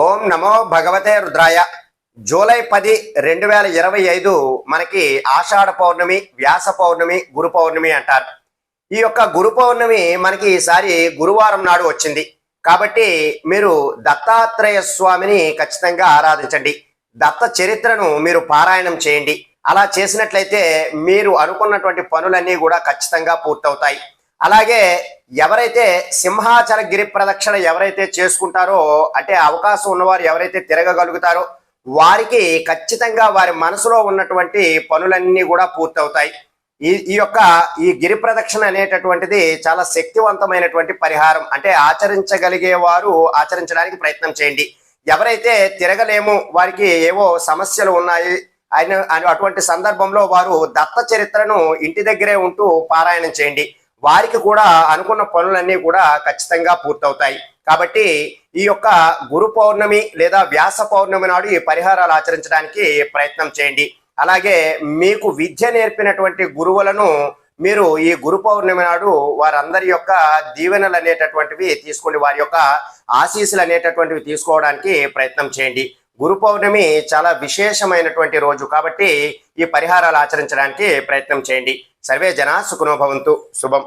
ఓం నమో భగవతే రుద్రాయ. జూలై 10, 2025 మనకి ఆషాఢ పౌర్ణమి, వ్యాస పౌర్ణమి, గురు పౌర్ణమి అంటారు. ఈ యొక్క గురు పౌర్ణమి మనకి ఈసారి గురువారం నాడు వచ్చింది. కాబట్టి మీరు దత్తాత్రేయ స్వామిని ఖచ్చితంగా ఆరాధించండి. దత్త చరిత్రను మీరు పారాయణం చేయండి. అలా చేసినట్లయితే మీరు అనుకున్నటువంటి పనులన్నీ కూడా ఖచ్చితంగా పూర్తవుతాయి. అలాగే ఎవరైతే సింహాచల గిరి ప్రదక్షిణ ఎవరైతే చేసుకుంటారో, అంటే అవకాశం ఉన్నవారు ఎవరైతే తిరగగలుగుతారో వారికి ఖచ్చితంగా వారి మనసులో ఉన్నటువంటి పనులన్నీ కూడా పూర్తవుతాయి. ఈ గిరి ప్రదక్షిణ అనేటటువంటిది చాలా శక్తివంతమైనటువంటి పరిహారం. అంటే ఆచరించగలిగే వారు ఆచరించడానికి ప్రయత్నం చేయండి. ఎవరైతే తిరగలేము, వారికి ఏవో సమస్యలు ఉన్నాయి అటువంటి సందర్భంలో వారు దత్త చరిత్రను ఇంటి దగ్గరే ఉంటూ పారాయణం చేయండి. వారికి కూడా అనుకున్న పనులన్నీ కూడా ఖచ్చితంగా పూర్తవుతాయి. కాబట్టి ఈ యొక్క గురు పౌర్ణమి లేదా వ్యాస పౌర్ణమి నాడు ఈ పరిహారాలు ఆచరించడానికి ప్రయత్నం చేయండి. అలాగే మీకు విద్య నేర్పినటువంటి గురువులను మీరు ఈ గురు పౌర్ణమి నాడు వారందరి యొక్క దీవెనలు అనేటటువంటివి తీసుకోండి, వారి యొక్క ఆశీస్సులు అనేటటువంటివి తీసుకోవడానికి ప్రయత్నం చేయండి. గురు పౌర్ణమి చాలా విశేషమైనటువంటి రోజు కాబట్టి ఈ పరిహారాలు ఆచరించడానికి ప్రయత్నం చేయండి. సర్వే జనా సుఖినో భవంతు. శుభం.